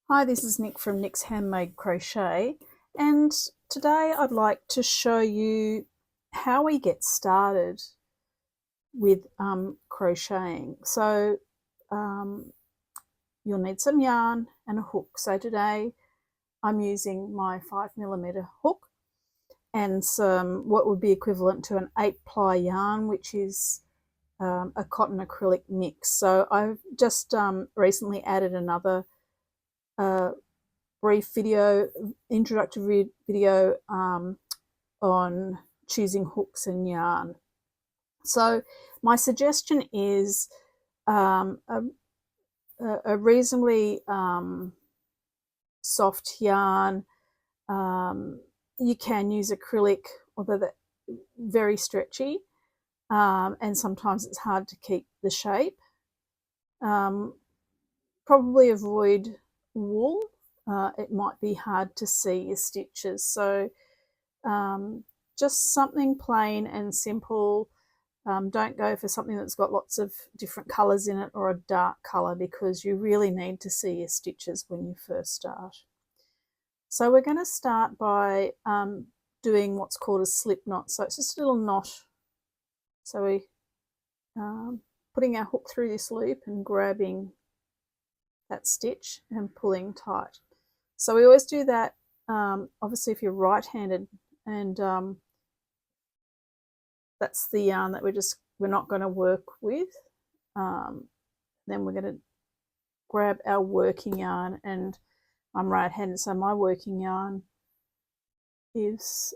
Hi, this is Nick from Nick's Handmade Crochet, and today I'd like to show you how we get started with crocheting. So you'll need some yarn and a hook. So today I'm using my 5mm hook and some what would be equivalent to an 8-ply yarn, which is a cotton acrylic mix. So I've just recently added another brief video, introductory video on choosing hooks and yarn. So my suggestion is a reasonably soft yarn. You can use acrylic, although that's very stretchy, and sometimes it's hard to keep the shape. Probably avoid wool. It might be hard to see your stitches. So just something plain and simple. Don't go for something that's got lots of different colours in it or a dark colour, because you really need to see your stitches when you first start. So we're going to start by doing what's called a slip knot. So it's just a little knot. So we putting our hook through this loop and grabbing that stitch and pulling tight. So we always do that, obviously if you're right-handed, and that's the yarn that we're not going to work with. Then we're going to grab our working yarn, and I'm right-handed, so my working yarn is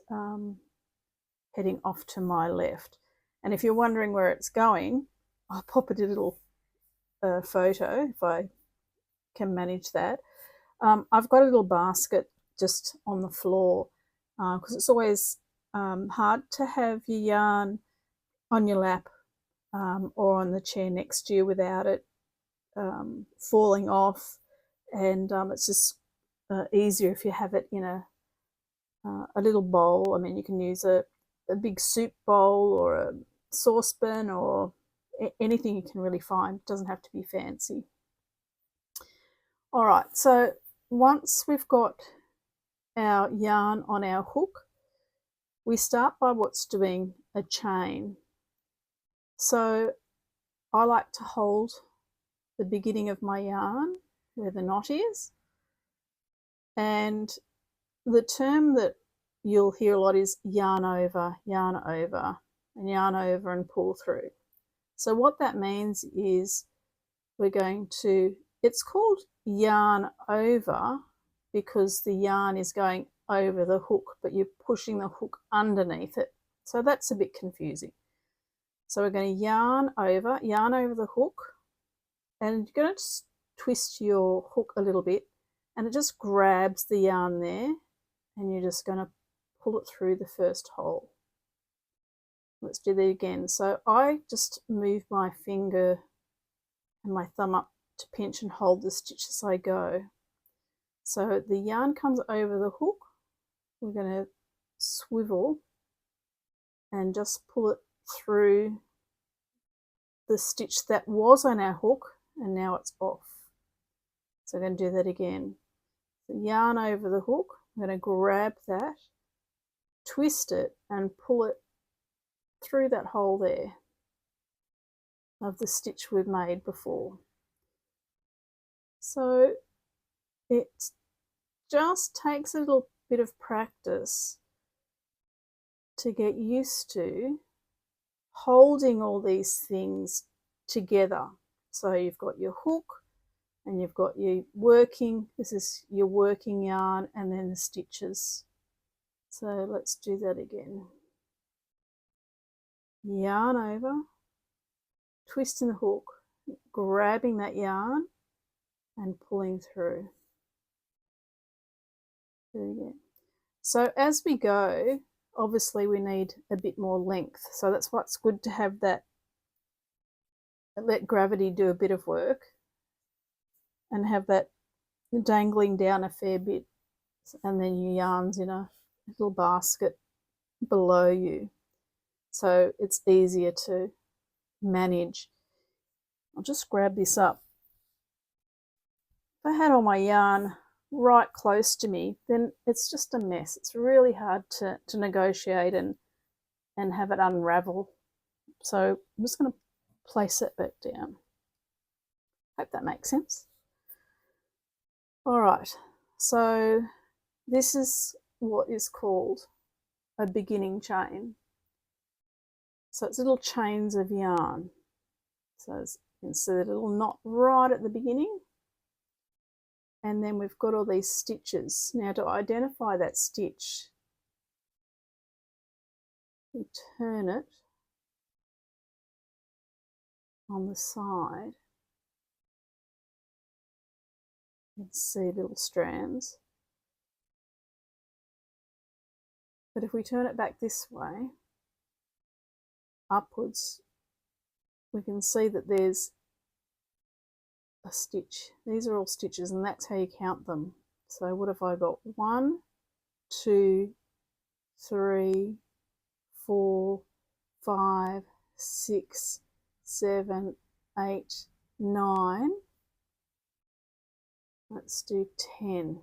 heading off to my left. And if you're wondering where it's going, I'll pop a little photo if I can manage that. I've got a little basket just on the floor, because it's always hard to have your yarn on your lap or on the chair next to you without it falling off, and it's just easier if you have it in a little bowl. I mean, you can use a big soup bowl or a saucepan or anything you can really find. It doesn't have to be fancy. All right, so once we've got our yarn on our hook, we start by what's doing a chain. So I like to hold the beginning of my yarn where the knot is, and the term that you'll hear a lot is yarn over, and yarn over and pull through. So what that means is we're going to, it's called yarn over because the yarn is going over the hook, but you're pushing the hook underneath it. So that's a bit confusing. So we're going to yarn over the hook, and you're going to just twist your hook a little bit, and it just grabs the yarn there, and you're just going to pull it through the first hole. Let's do that again. So I just move my finger and my thumb up to pinch and hold the stitch as I go. So the yarn comes over the hook. We're going to swivel and just pull it through the stitch that was on our hook, and now it's off. So I'm going to do that again. The yarn over the hook, I'm going to grab that, twist it and pull it through that hole there of the stitch we've made before. So it just takes a little bit of practice to get used to holding all these things together. So you've got your hook and you've got your working, this is your working yarn, and then the stitches. So let's do that again. Yarn over, twisting the hook, grabbing that yarn and pulling through. There we go. So as we go, obviously we need a bit more length. So that's why it's good to have that, let gravity do a bit of work and have that dangling down a fair bit, and then your yarn's in a little basket below you, so it's easier to manage. I'll just grab this up if I had all my yarn right close to me, then it's just a mess. It's really hard to negotiate and have it unravel. So I'm just going to place it back down. Hope that makes sense. All right, so this is what is called a beginning chain. So it's little chains of yarn. So you can see the little knot right at the beginning. And then we've got all these stitches. Now to identify that stitch, we turn it on the side. You can see little strands. But if we turn it back this way, upwards, we can see that there's a stitch. These are all stitches, and that's how you count them. So what have I got? 1, 2, 3, 4, 5, 6, 7, 8, 9. Let's do 10.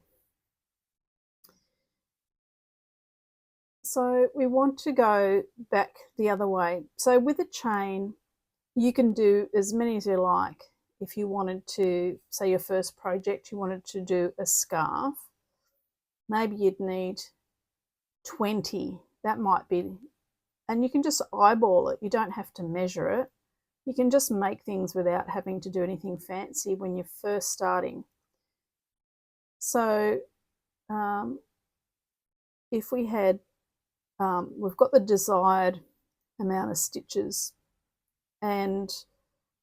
So we want to go back the other way. So with a chain, you can do as many as you like. If you wanted to, say your first project, you wanted to do a scarf, maybe you'd need 20. That might be, and you can just eyeball it. You don't have to measure it. You can just make things without having to do anything fancy when you're first starting. So if we had, we've got the desired amount of stitches, and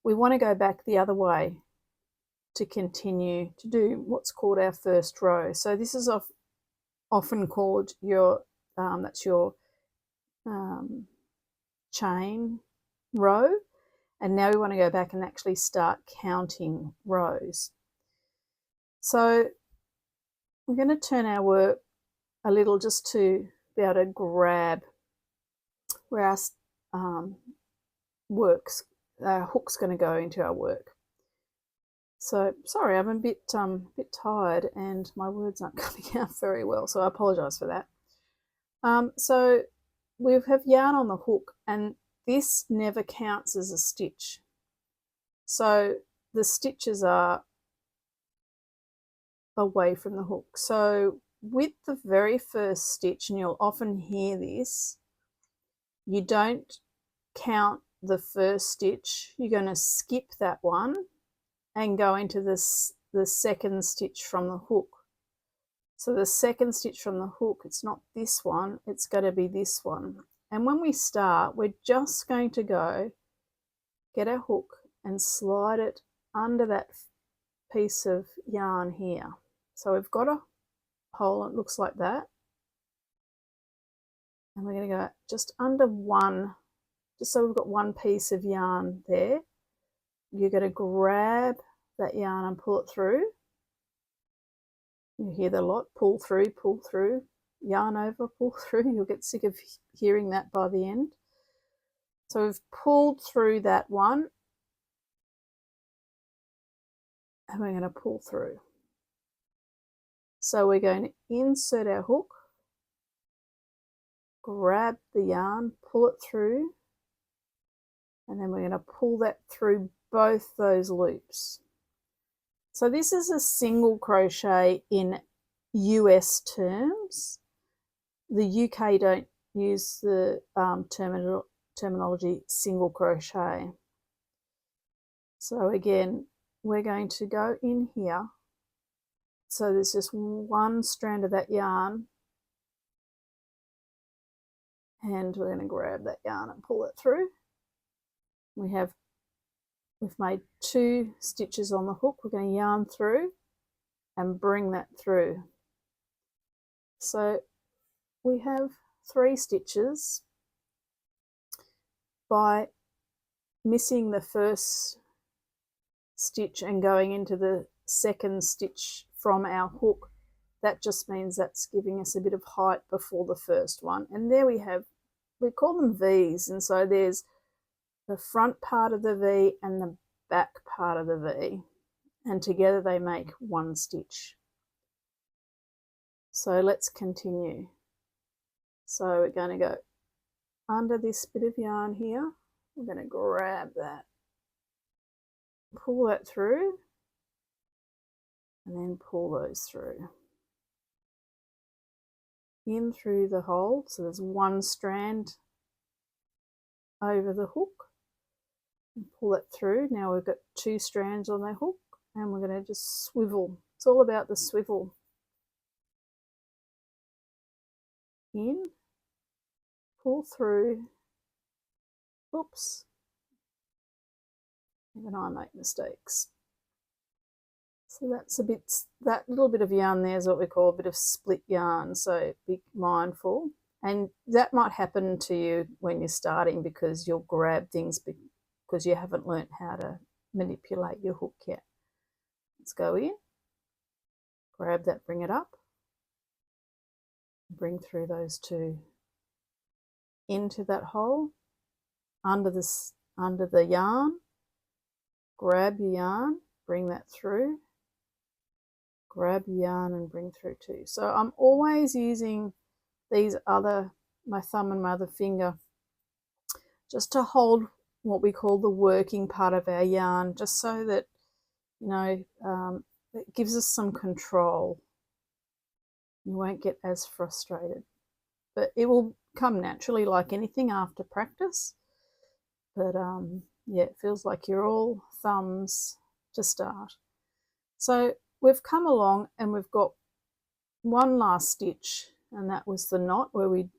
we want to go back the other way to continue to do what's called our first row. So this is often called your, that's your chain row. And now we want to go back and actually start counting rows. So we're going to turn our work a little just to be able to grab where our hook's going to go into our work. So sorry, I'm a bit tired and my words aren't coming out very well, so I apologise for that. So we have yarn on the hook, and this never counts as a stitch. So the stitches are away from the hook. So with the very first stitch, and you'll often hear this, you don't count the first stitch. You're going to skip that one and go into the second stitch from the hook. So the second stitch from the hook, it's not this one, it's going to be this one. And when we start, we're just going to go get our hook and slide it under that piece of yarn here. So we've got a hole, it looks like that. And we're going to go just under one, just so we've got one piece of yarn there. You're going to grab that yarn and pull it through. You hear that a lot, pull through, yarn over, pull through. You'll get sick of hearing that by the end. So we've pulled through that one, and we're going to pull through. So we're going to insert our hook, grab the yarn, pull it through, and then we're going to pull that through both those loops. So this is a single crochet in US terms. The UK don't use the terminology single crochet. So again, we're going to go in here. So there's just one strand of that yarn, and we're going to grab that yarn and pull it through. We've made 2 stitches on the hook. We're going to yarn through and bring that through. So we have 3 stitches. By missing the first stitch and going into the second stitch from our hook, that just means that's giving us a bit of height before the first one. And there we have, we call them V's, and so there's the front part of the V and the back part of the V. and together they make one stitch. So let's continue. So we're going to go under this bit of yarn here. We're going to grab that, pull that through, and then pull those through. In through the hole, so there's one strand over the hook, and pull it through. Now we've got two strands on the hook, and we're going to just swivel. It's all about the swivel. In, pull through. Oops, even I make mistakes. So that's a bit, that little bit of yarn there is what we call a bit of split yarn, so be mindful. And that might happen to you when you're starting, because you'll grab things because you haven't learnt how to manipulate your hook yet. Let's go in, grab that, bring it up, bring through those two into that hole, under the yarn, grab your yarn, bring that through, grab your yarn and bring through too. So I'm always using these my thumb and my other finger just to hold what we call the working part of our yarn, just so that, you know, it gives us some control. You won't get as frustrated, but it will come naturally like anything after practice. But yeah, it feels like you're all thumbs to start. So we've come along and we've got one last stitch, and that was the knot where we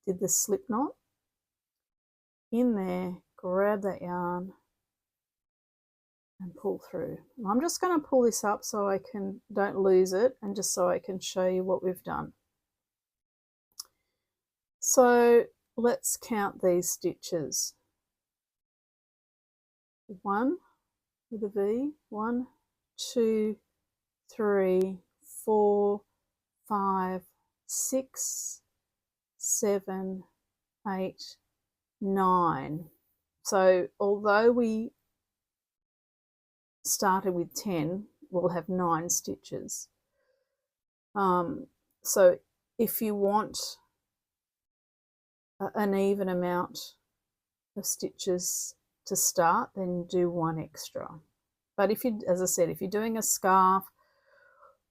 did the slip knot. In there, grab that yarn and pull through. I'm just going to pull this up so I don't lose it, and just so I can show you what we've done. So let's count these stitches. 1 with a V, 1, 2, 3, 4, 5, 6, 7, 8, 9. So although we started with 10, we'll have 9 stitches. So if you want an even amount of stitches to start, then do 1 extra. But if you, as I said, if you're doing a scarf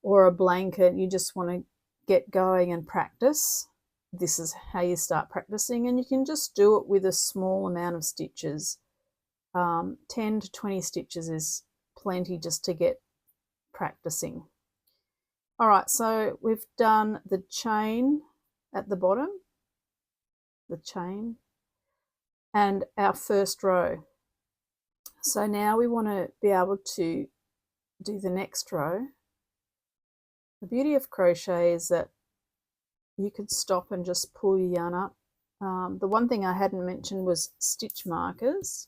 or a blanket, you just want to get going and practice, this is how you start practicing, and you can just do it with a small amount of stitches. 10 to 20 stitches is plenty just to get practicing. All right, so we've done the chain at the bottom, the chain, and our first row. So now we want to be able to do the next row. The beauty of crochet is that you could stop and just pull your yarn up. The one thing I hadn't mentioned was stitch markers.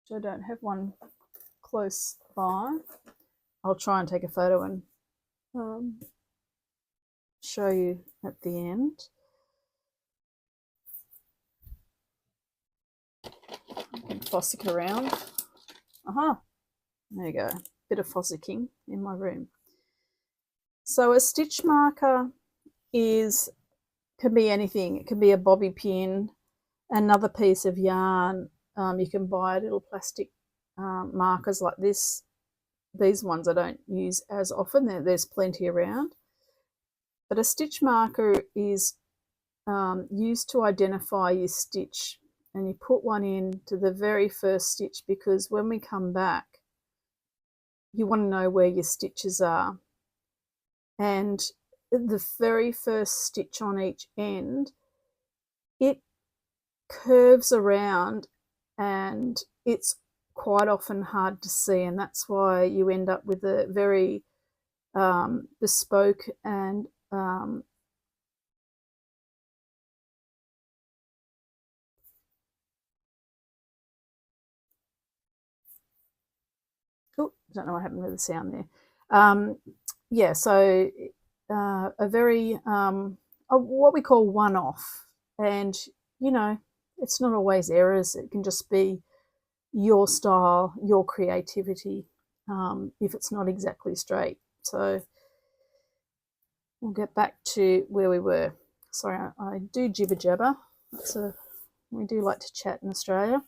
So I don't have one close by. I'll try and take a photo and show you at the end. I can fossick around. Aha, there you go. Bit of fossicking in my room. So a stitch marker can be anything. It can be a bobby pin, another piece of yarn. You can buy little plastic markers like this. These ones I don't use as often. There's plenty around. But a stitch marker is used to identify your stitch, and you put one in to the very first stitch, because when we come back, you want to know where your stitches are. And the very first stitch on each end, it curves around and it's quite often hard to see, and that's why you end up with a very bespoke and don't know what happened with the sound there. Yeah, so a very what we call one-off, and you know, it's not always errors. It can just be your style, your creativity, if it's not exactly straight. So we'll get back to where we were. Sorry, I do jibber jabber. We do like to chat in Australia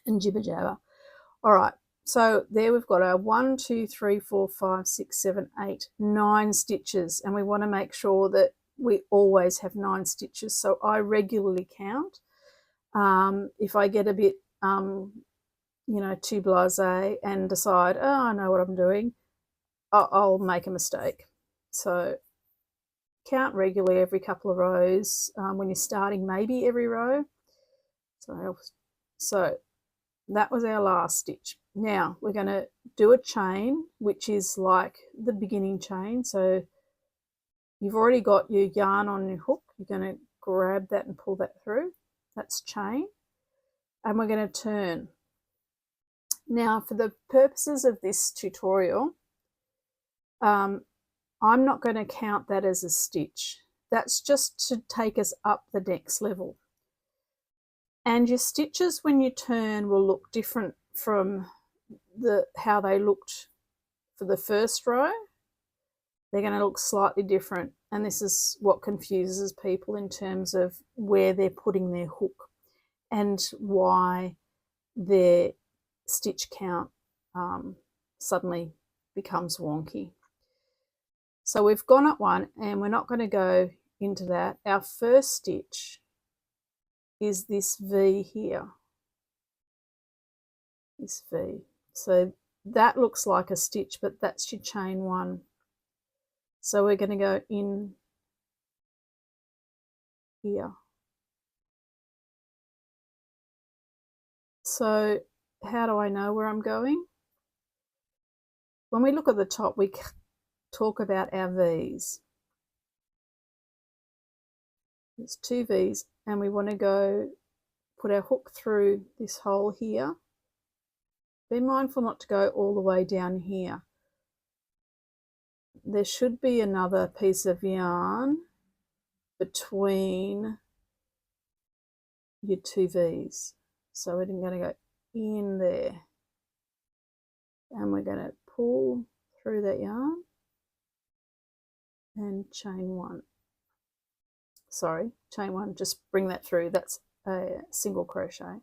and jibber jabber. All right, so there we've got our 1, 2, 3, 4, 5, 6, 7, 8, 9 stitches, and we want to make sure that we always have 9 stitches. So I regularly count. If I get a bit, too blasé and decide, oh, I know what I'm doing, I'll make a mistake. So count regularly every couple of rows. When you're starting, maybe every row. So that was our last stitch. Now we're going to do a chain, which is like the beginning chain. So you've already got your yarn on your hook. You're going to grab that and pull that through. That's chain. And we're going to turn. Now, for the purposes of this tutorial, I'm not going to count that as a stitch. That's just to take us up the next level. And your stitches when you turn will look different from how they looked for the first row. They're going to look slightly different, and this is what confuses people in terms of where they're putting their hook and why their stitch count suddenly becomes wonky. So we've gone up one, and we're not going to go into that. Our first stitch is this V here, this V. So that looks like a stitch, but that's your chain 1. So we're going to go in here. So how do I know where I'm going? When we look at the top, we talk about our V's. There's 2 V's, and we want to go put our hook through this hole here. Be mindful not to go all the way down here. There should be another piece of yarn between your 2 V's. So we're going to go in there, and we're going to pull through that yarn and chain 1. Sorry, chain 1, just bring that through. That's a single crochet.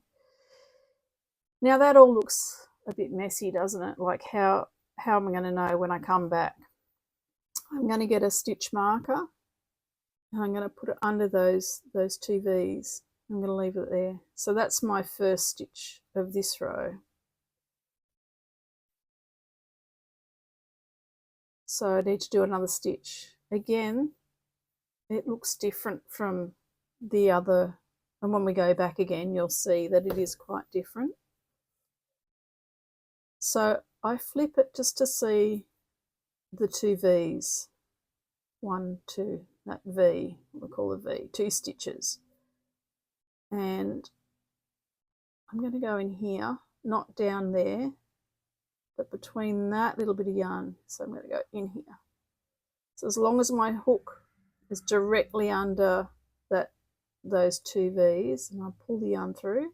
Now that all looks a bit messy, doesn't it? Like how am I going to know when I come back? I'm going to get a stitch marker, and I'm going to put it under those 2 V's. I'm going to leave it there. So that's my first stitch of this row. So I need to do another stitch. Again, it looks different from the other, and when we go back again, you'll see that it is quite different. So I flip it just to see the 2 V's. 1, 2, that V, we'll call a V, 2 stitches. And I'm going to go in here, not down there, but between that little bit of yarn. So I'm going to go in here. So as long as my hook is directly under those 2 V's, and I'll pull the yarn through,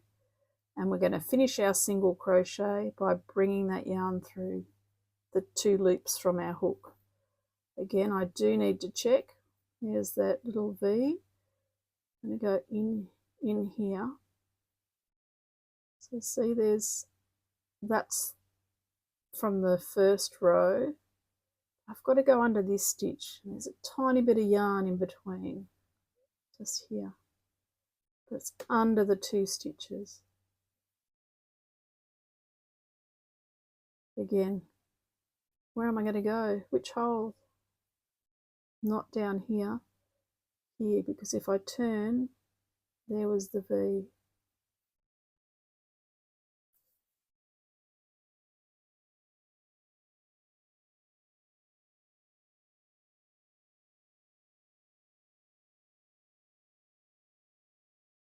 and we're going to finish our single crochet by bringing that yarn through the 2 loops from our hook. Again, I do need to check. Here's that little V. I'm going to go in here. So see, that's from the first row. I've got to go under this stitch. There's a tiny bit of yarn in between, just here. But it's under the 2 stitches. Again, where am I going to go? Which hole? Not down here, because if I turn, there was the V.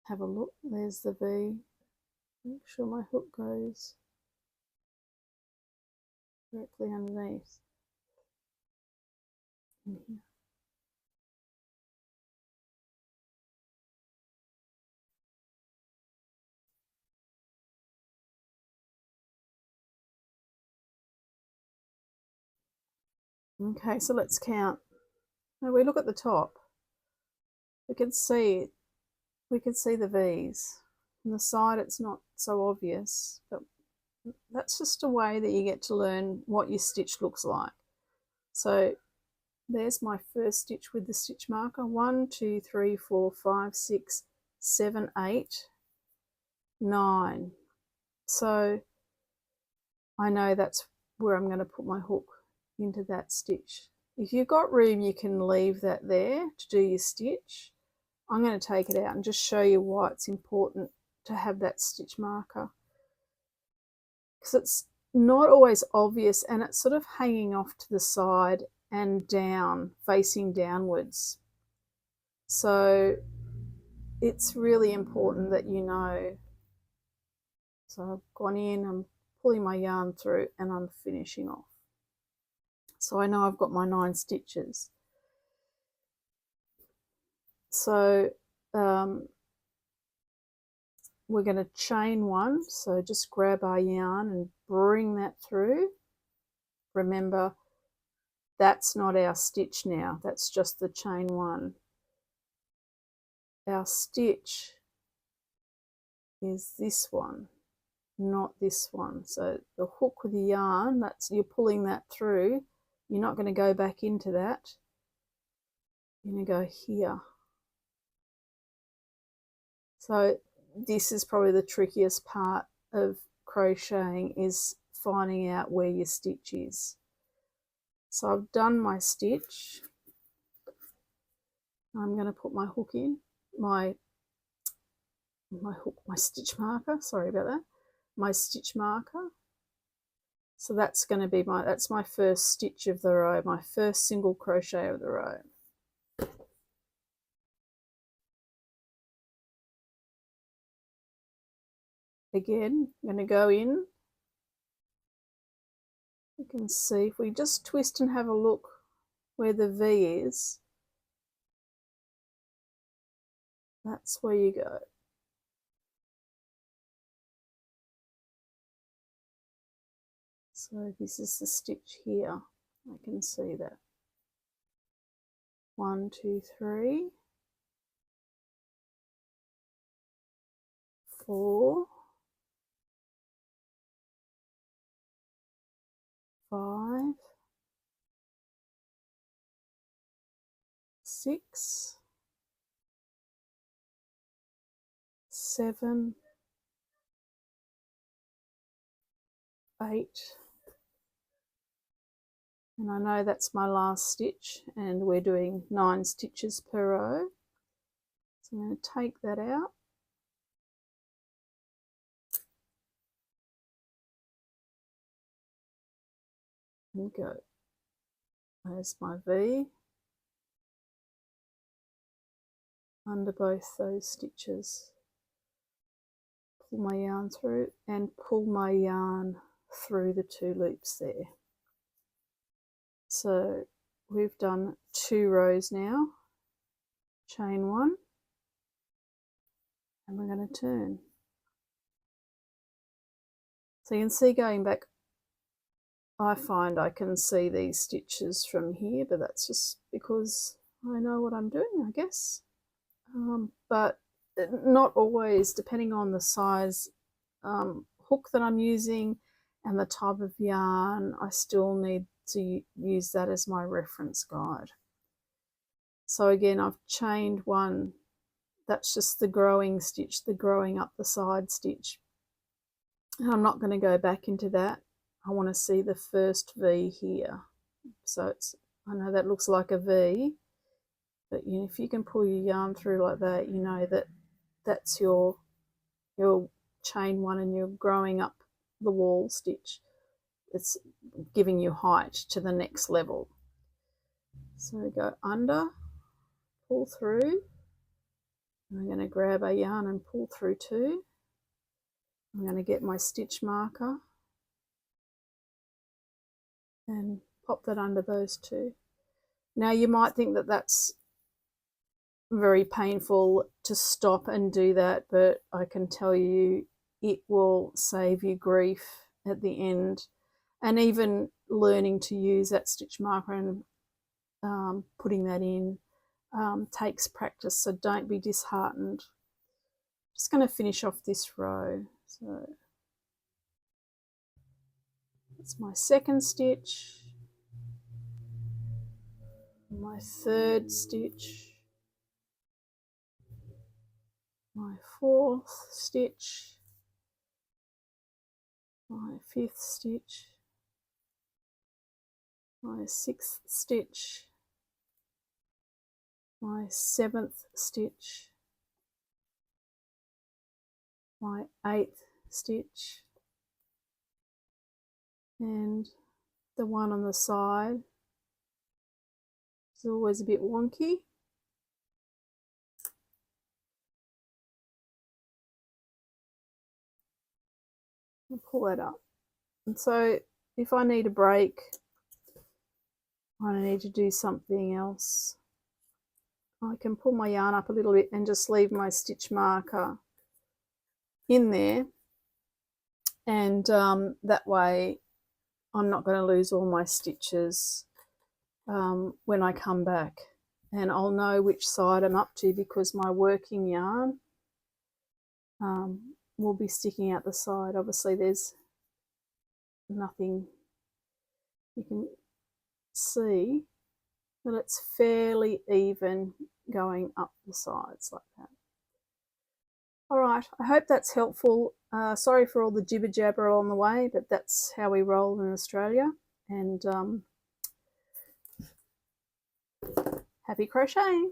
Have a look, there's the V. Make sure my hook goes directly underneath in here. Okay, so let's count. Now we look at the top. We can see the V's. On the side it's not so obvious, but that's just a way that you get to learn what your stitch looks like. So there's my first stitch with the stitch marker. 1, 2, 3, 4, 5, 6, 7, 8, 9. So I know that's where I'm going to put my hook into that stitch. If you've got room, you can leave that there to do your stitch. I'm going to take it out and just show you why it's important to have that stitch marker, because it's not always obvious and it's sort of hanging off to the side and down, facing downwards. So it's really important that you know. So I've gone in, I'm pulling my yarn through and I'm finishing off. So I know I've got my 9 stitches. So we're going to chain 1, so just grab our yarn and bring that through. Remember, that's not our stitch now, that's just the chain 1. Our stitch is this one, not this one. So the hook with the yarn, that's, you're pulling that through, you're not going to go back into that, you're going to go here. So this is probably the trickiest part of crocheting, is finding out where your stitch is. So I've done my stitch. I'm going to put my hook in, my stitch marker, sorry about that, my stitch marker. So that's going to be that's my first stitch of the row, my first single crochet of the row. Again, I'm going to go in. You can see if we just twist and have a look where the V is, that's where you go. So this is the stitch here, I can see that. 1, 2, 3, 4, 5, 6, 7, 8, and I know that's my last stitch, and we're doing 9 stitches per row. So I'm going to take that out. And go. There's my V under both those stitches. Pull my yarn through and pull my yarn through the 2 loops there. So we've done 2 rows now. Chain 1, and we're going to turn. So you can see, going back, I find I can see these stitches from here, but that's just because I know what I'm doing, I guess. But not always, depending on the size hook that I'm using and the type of yarn, I still need to use that as my reference guide. So again, I've chained 1, that's just the growing stitch, the growing up the side stitch. And I'm not going to go back into that. I want to see the first V here. So it's, I know that looks like a V, but you know, if you can pull your yarn through like that, you know that that's your chain 1 and you're growing up the wall stitch. It's giving you height to the next level. So go under, pull through. I'm going to grab a yarn and pull through 2. I'm going to get my stitch marker and pop that under those 2. Now you might think that that's very painful to stop and do that, but I can tell you it will save you grief at the end. And even learning to use that stitch marker and putting that in takes practice, so don't be disheartened. Just going to finish off this row. So that's my second stitch, my third stitch, my fourth stitch, my fifth stitch, my sixth stitch, my seventh stitch, my eighth stitch, and the one on the side is always a bit wonky. I'll pull that up. And so if I need a break, I need to do something else, I can pull my yarn up a little bit and just leave my stitch marker in there, and that way I'm not going to lose all my stitches when I come back, and I'll know which side I'm up to because my working yarn will be sticking out the side. Obviously there's nothing you can see, but it's fairly even going up the sides like that. All right, I hope that's helpful. Sorry for all the jibber jabber on the way, but that's how we roll in Australia. And happy crocheting.